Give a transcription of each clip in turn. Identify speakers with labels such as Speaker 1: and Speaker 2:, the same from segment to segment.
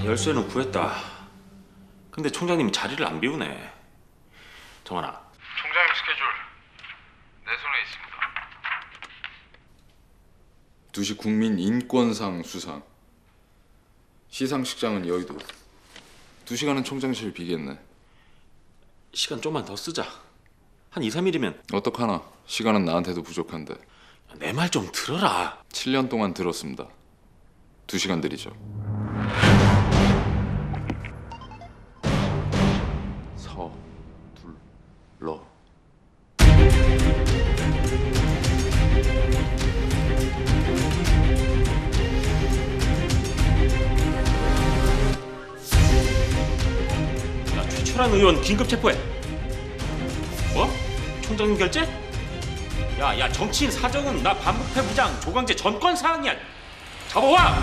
Speaker 1: 열쇠는 구했다. 근데 총장님이 자리를 안 비우네. 정환아.
Speaker 2: 총장님 스케줄 내 손에 있습니다.
Speaker 3: 2시 국민 인권상 수상. 시상식장은 여의도. 2시간은 총장실 비겠네.
Speaker 1: 시간 좀만 더 쓰자. 한 2, 3일이면.
Speaker 3: 어떡하나. 시간은 나한테도 부족한데.
Speaker 1: 내 말 좀 들어라.
Speaker 3: 7년 동안 들었습니다. 2시간 드리죠. 서둘러.
Speaker 1: 야, 최철한 의원 긴급 체포해. 뭐? 총장님 결재? 야, 정치인 사정은 나 반부패 부장 조광재 전권 사항이야. 잡아와!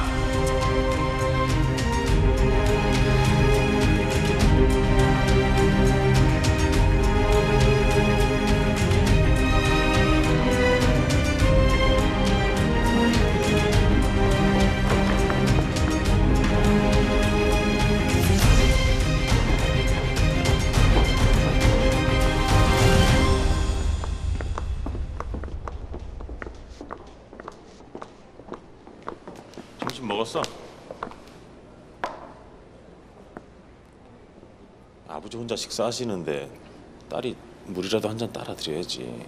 Speaker 1: 점심 먹었어? 아버지 혼자 식사하시는데 딸이 물이라도 한 잔 따라 드려야지.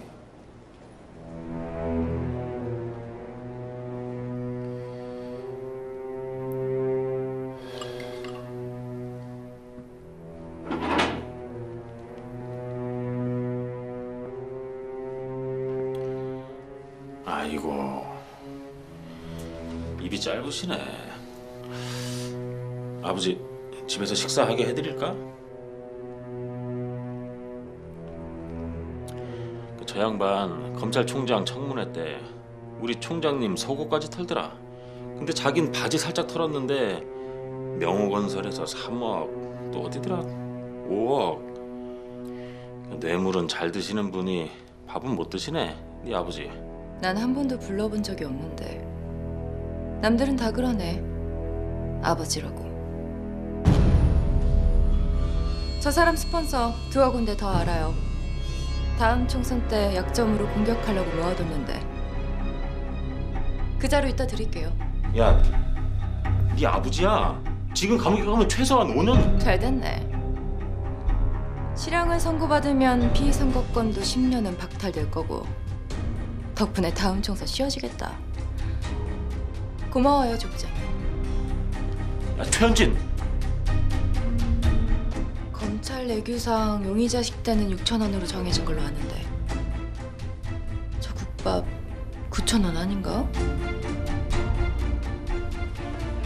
Speaker 1: 아이고, 입이 짧으시네. 아버지 집에서 식사하게 해드릴까? 저 양반 검찰총장 청문회 때 우리 총장님 속옷까지 털더라. 근데 자긴 바지 살짝 털었는데 명호건설에서 3억, 또 어디더라 5억. 뇌물은 잘 드시는 분이 밥은 못 드시네, 네 아버지.
Speaker 4: 난 한 번도 불러본 적이 없는데 남들은 다 그러네. 아버지라고. 저 사람 스폰서 2억 군데 더 알아요. 다음 총선 때 약점으로 공격하려고 모아뒀는데 그 자료 이따 드릴게요.
Speaker 1: 야, 네 아버지야. 지금 감옥에 가면 최소한 5년.
Speaker 4: 잘 됐네. 실형을 선고받으면 피선거권도 10년은 박탈될 거고 덕분에 다음 총선 쉬어지겠다. 고마워요, 조 부장님.
Speaker 1: 야, 최현진.
Speaker 4: 검찰 내규상 용의자 식대는 6,000원으로 정해진 걸로 아는데 저 국밥 9,000원 아닌가?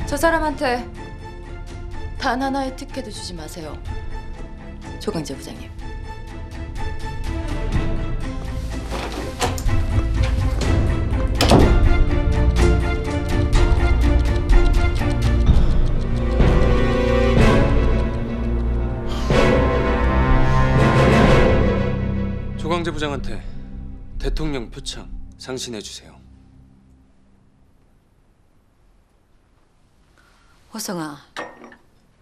Speaker 4: 저 사람한테 단 하나의 특혜도 주지 마세요, 조광재 부장님.
Speaker 5: 조광재 부장한테 대통령 표창 상신해 주세요.
Speaker 6: 호성아,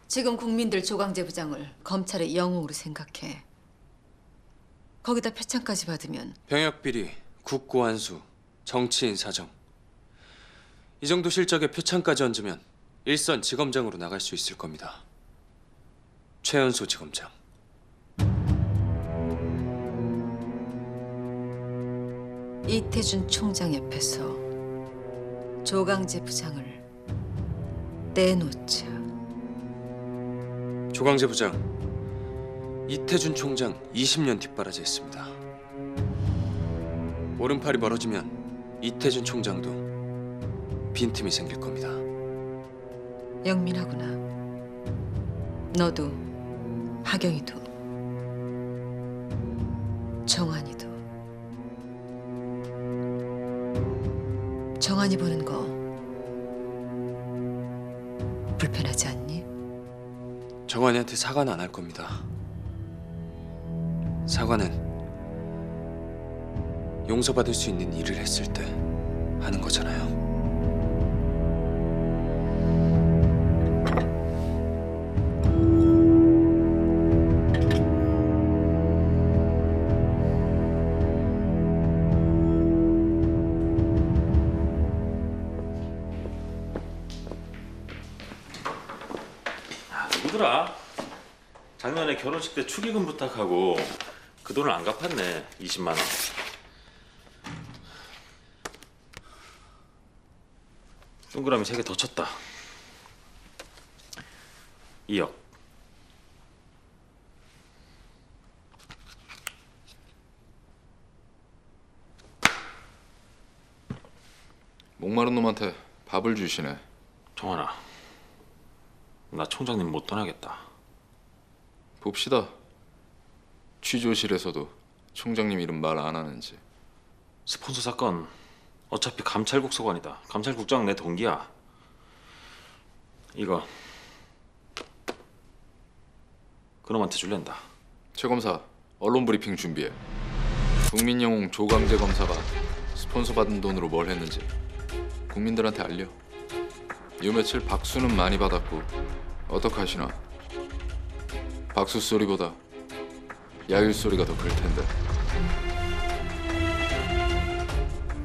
Speaker 6: 지금 국민들 조광재 부장을 검찰의 영웅으로 생각해. 거기다 표창까지 받으면
Speaker 5: 병역 비리, 국고 환수, 정치인 사정. 이 정도 실적에 표창까지 얹으면 일선 지검장으로 나갈 수 있을 겁니다. 최연소 지검장.
Speaker 6: 이태준 총장 옆에서 조광재 부장을 떼놓자.
Speaker 5: 조광재 부장, 이태준 총장 20년 뒷바라지 했습니다. 오른팔이 멀어지면 이태준 총장도 빈틈이 생길 겁니다.
Speaker 6: 영민하구나. 너도, 하경이도, 정한이도. 정한이 보는 거 불편하지 않니?
Speaker 5: 정환이한테 사과는 안 할 겁니다. 사과는 용서받을 수 있는 일을 했을 때 하는 거잖아요.
Speaker 1: 누구더라? 작년에 결혼식 때 축의금 부탁하고 그 돈을 안 갚았네. 20만 원. 동그라미 3개 더 쳤다. 2억.
Speaker 3: 목마른 놈한테 밥을 주시네.
Speaker 1: 정환아, 나 총장님 못 떠나겠다.
Speaker 3: 봅시다. 취조실에서도 총장님 이름 말 안 하는지.
Speaker 1: 스폰서 사건 어차피 감찰국 소관이다. 감찰국장 내 동기야. 이거 그놈한테 줄랜다.
Speaker 3: 최 검사, 언론 브리핑 준비해. 국민 영웅 조강재 검사가 스폰서 받은 돈으로 뭘 했는지 국민들한테 알려. 요 며칠 박수는 많이 받았고 어떡하시나. 박수 소리보다 야유 소리가 더 클 텐데.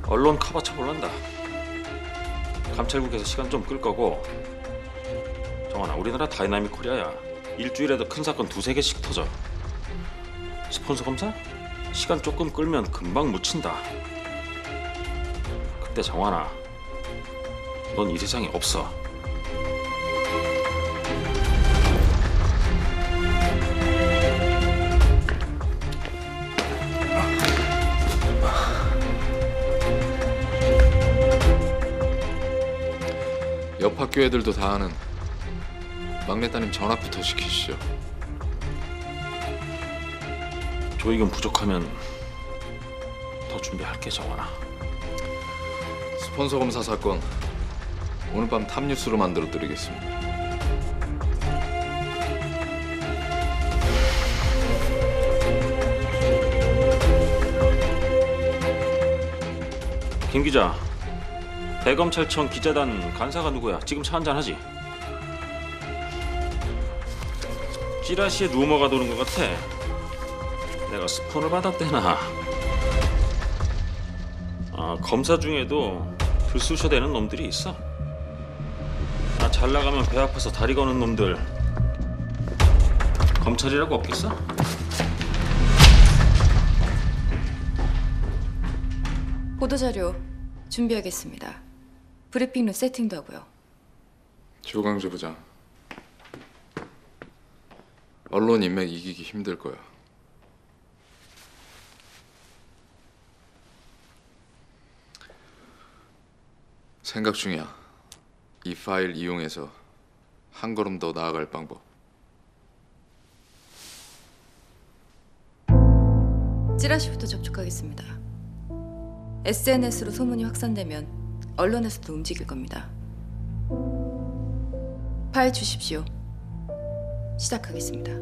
Speaker 1: 언론 커버 쳐볼란다. 감찰국에서 시간 좀 끌 거고. 정환아, 우리나라 다이나믹 코리아야. 일주일에도 큰 사건 2-3개씩 터져. 스폰서 검사? 시간 조금 끌면 금방 묻힌다. 그때 정환아, 넌 이 세상에 없어.
Speaker 3: 옆 학교 애들도 다 아는 막내 따님 전학부터 시키시죠.
Speaker 1: 조익은 부족하면 더 준비할게, 정환아.
Speaker 3: 스폰서 검사 사건 오늘 밤 탑뉴스로 만들어 드리겠습니다.
Speaker 1: 김 기자, 대검찰청 기자단 간사가 누구야? 지금 차 한잔 하지? 찌라시에 루머가 도는 것 같아. 내가 스폰을 받았대나. 검사 중에도 불쑤셔대는 놈들이 있어. 나 잘 나가면 배 아파서 다리 거는 놈들 검찰이라고 없겠어?
Speaker 4: 보도자료 준비하겠습니다. 브리핑룸 세팅도 하고요.
Speaker 3: 조강재 부장, 언론 인맥 이기기 힘들 거야. 생각 중이야. 이 파일 이용해서 한 걸음 더 나아갈 방법.
Speaker 4: 찌라시부터 접촉하겠습니다. SNS로 소문이 확산되면 언론에서도 움직일 겁니다. 파일 주십시오. 시작하겠습니다.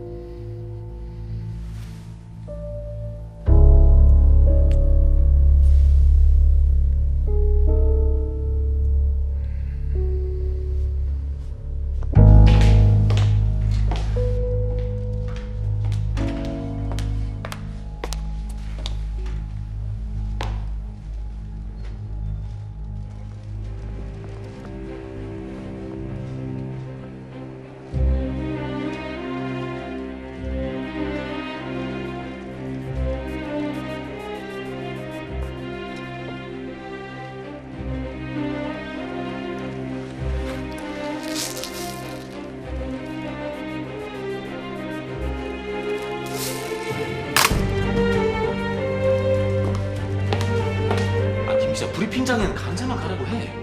Speaker 1: 진짜 브리핑장에는 간사만 가라고 해.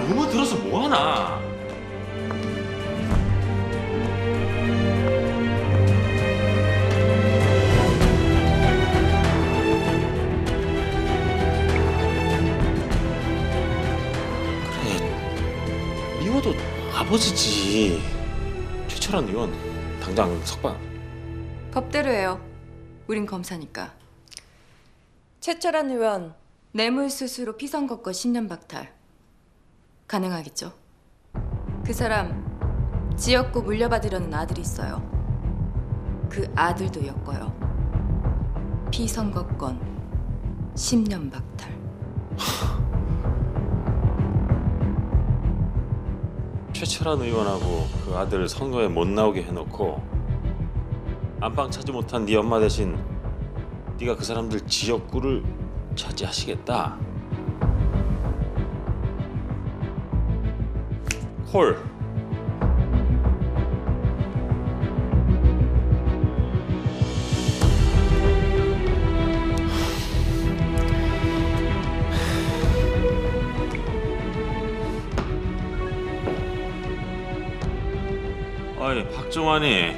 Speaker 1: 루머 들어서 뭐하나. 그래, 미워도 아버지지. 최철한 의원 당장 석방.
Speaker 4: 법대로 해요. 우린 검사니까. 최철한 의원 뇌물수수로 피선거권 10년 박탈 가능하겠죠? 그 사람 지역구 물려받으려는 아들이 있어요. 그 아들도 엮어요. 피선거권 10년 박탈.
Speaker 1: 최철한 의원하고 그 아들 선거에 못 나오게 해놓고 안방 차지 못한 네 엄마 대신 네가 그 사람들 지역구를 차지하시겠다. 콜. 어이 박종환이.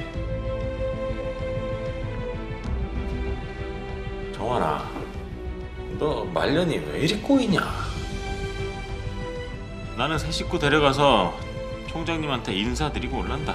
Speaker 1: 정환아, 너 말년이 왜 이리 꼬이냐? 나는 새 식구 데려가서 총장님한테 인사드리고 올란다.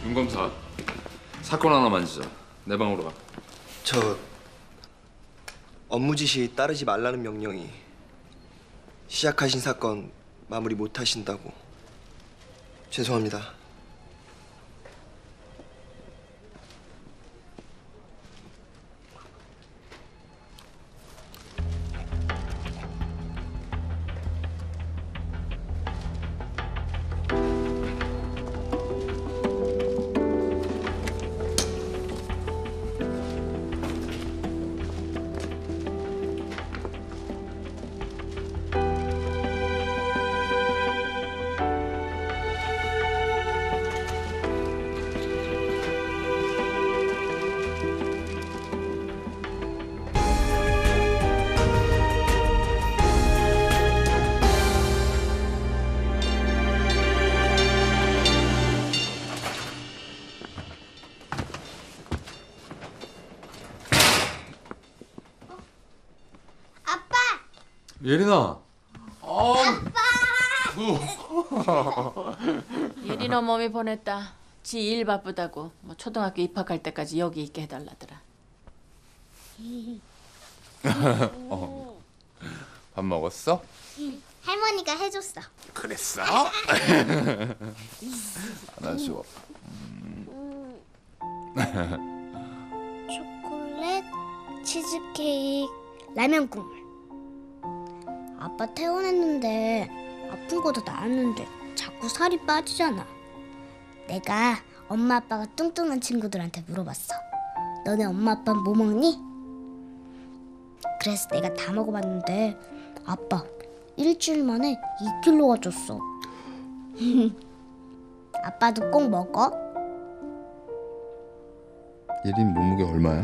Speaker 3: 윤 검사, 사건 하나 만지자. 내 방으로 가.
Speaker 7: 저 업무 지시 따르지 말라는 명령이 시작하신 사건 마무리 못 하신다고. 죄송합니다.
Speaker 3: 예린아.
Speaker 8: 예린아 몸이 보냈다. 지 일 바쁘다고 뭐 초등학교 입학할 때까지 여기 있게 해달라더라.
Speaker 9: 밥 먹었어?
Speaker 10: 할머니가 해줬어.
Speaker 9: 그랬어? 안 수고.
Speaker 10: 초콜릿, 치즈케이크, 라면 국물. 아빠 퇴원했는데 아픈 거 다 나았는데 자꾸 살이 빠지잖아. 내가 엄마 아빠가 뚱뚱한 친구들한테 물어봤어. 너네 엄마 아빠는 뭐 먹니? 그래서 내가 다 먹어봤는데 아빠 일주일 만에 2kg가 쪘어. 아빠도 꼭 먹어?
Speaker 9: 예린 몸무게 얼마야?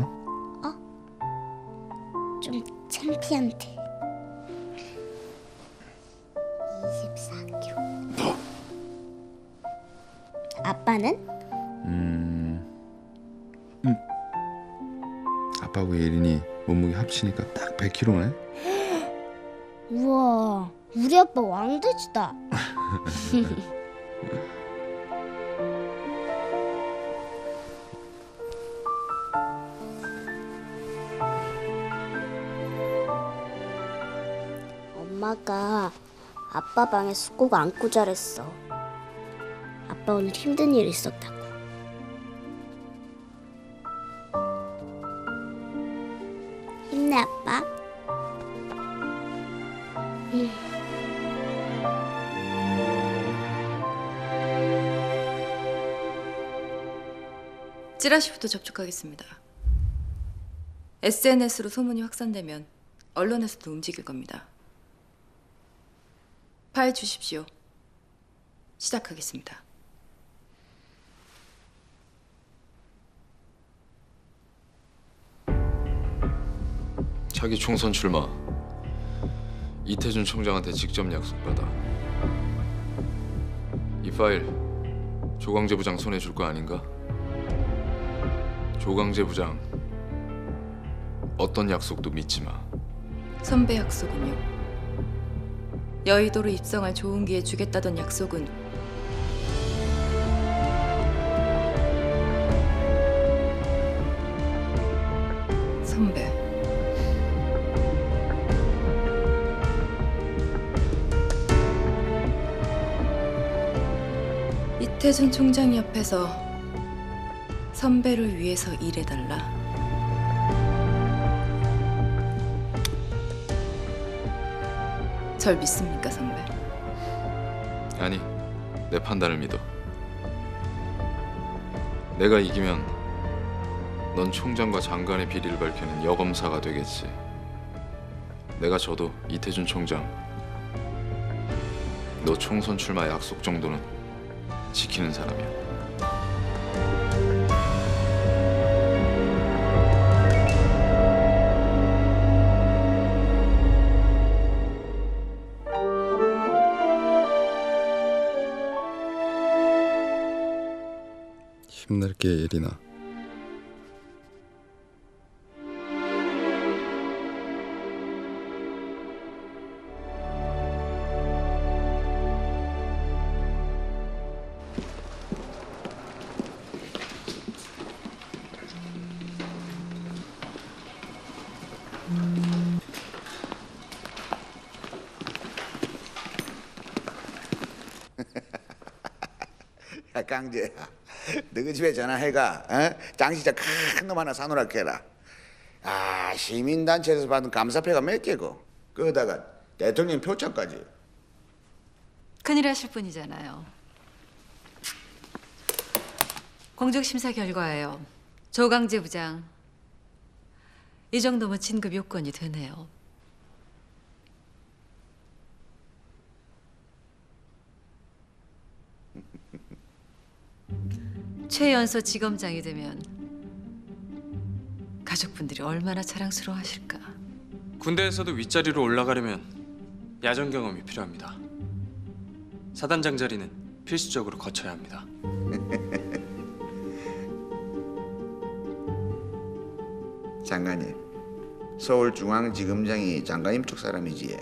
Speaker 10: 좀 창피한데. 24kg. 아빠는?
Speaker 9: 아빠하고 예린이 몸무게 합치니까 딱 100kg네.
Speaker 10: 우와, 우리 아빠 왕돼지다. 엄마가 아빠 방에서 꼭 안고 자랬어. 아빠 오늘 힘든 일 있었다고. 힘내 아빠.
Speaker 4: 찌라시부터 접촉하겠습니다. SNS로 소문이 확산되면 언론에서도 움직일 겁니다. 파일 주십시오. 시작하겠습니다.
Speaker 3: 차기 총선 출마. 이태준 총장한테 직접 약속받아. 이 파일 조광재 부장 손에 줄 거 아닌가? 조광재 부장 어떤 약속도 믿지 마.
Speaker 4: 선배 약속은요? 여의도로 입성할 좋은 기회 주겠다던 약속은 선배. 이태준 총장 옆에서 선배를 위해서 일해달라. 절 믿습니까, 선배?
Speaker 3: 아니, 내 판단을 믿어. 내가 이기면 넌 총장과 장관의 비리를 밝히는 여검사가 되겠지. 내가 져도 이태준 총장, 너 총선 출마 약속 정도는 지키는 사람이야.
Speaker 9: 힘낼게, 예린아.
Speaker 11: 야, 강재야, 너희 집에 전화해가 장시자 큰 놈 하나 사놓으라 해라. 아, 시민단체에서 받은 감사패가 몇 개고 그러다가 대통령 표창까지.
Speaker 6: 큰일 하실 분이잖아요. 공적심사 결과예요. 조강재 부장. 이 정도면 진급 요건이 되네요. 최연소 지검장이 되면 가족분들이 얼마나 자랑스러워하실까.
Speaker 5: 군대에서도 윗자리로 올라가려면 야전 경험이 필요합니다. 사단장 자리는 필수적으로 거쳐야 합니다.
Speaker 11: 장관님, 서울중앙지검장이 장관님 쪽 사람이지.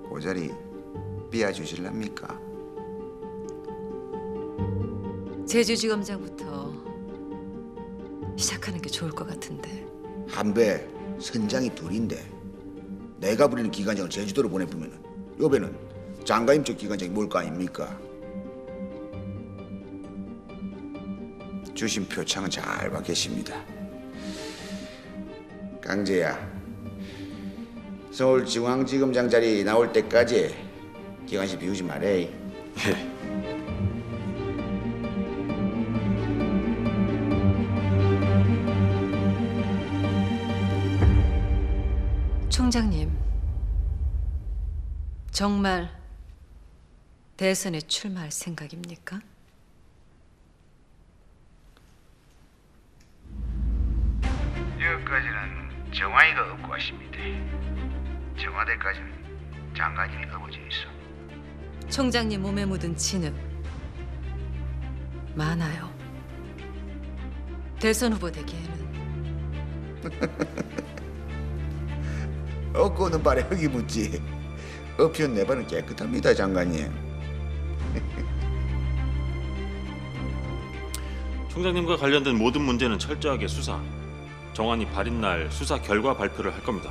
Speaker 11: 그 자리 비워주실랍니까?
Speaker 6: 제주지검장부터 시작하는 게 좋을 것 같은데.
Speaker 11: 한배 선장이 둘인데 내가 부리는 기관장을 제주도로 보내보면은 요배는 장관님 쪽 기관장이 뭘 거 아닙니까? 주신 표창은 잘 받겠습니다. 강재야, 서울중앙지검장 자리 나올 때까지 기관실 비우지 말해.
Speaker 1: 예.
Speaker 6: 총장님, 정말 대선에 출마할 생각입니까?
Speaker 11: 여기까지는 정화이가 없고 왔습니다. 청와대까지는 장관님이 가보져 있어.
Speaker 6: 총장님 몸에 묻은 진흙 많아요. 대선 후보 되기에는.
Speaker 11: 얻고는 발에 흙이 묻지. 업히온 내 발은 깨끗합니다, 장관님.
Speaker 1: 총장님과 관련된 모든 문제는 철저하게 수사. 정안이 발인 날 수사 결과 발표를 할 겁니다.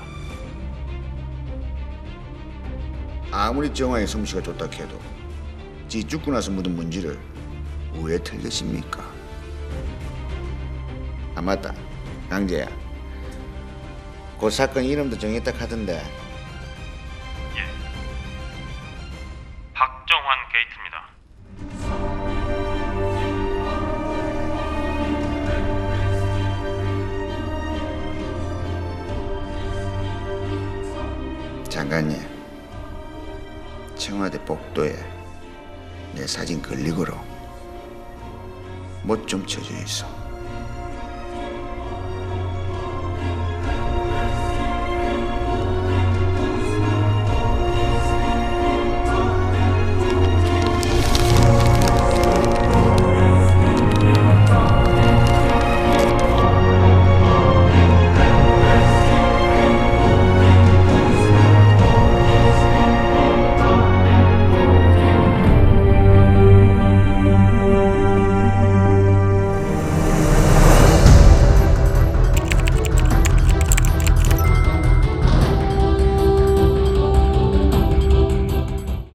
Speaker 11: 아무리 정화의 솜씨가 좋다 해도 지 죽고 나서 묻은 문제를 왜 털겠습니까? 아, 맞다, 강재야. 그 사건 이름도 정했다 하던데.
Speaker 1: 예. 박정환 게이트입니다.
Speaker 11: 장관님, 청와대 복도에 내 사진 걸리고로 못 좀 쳐져 있어.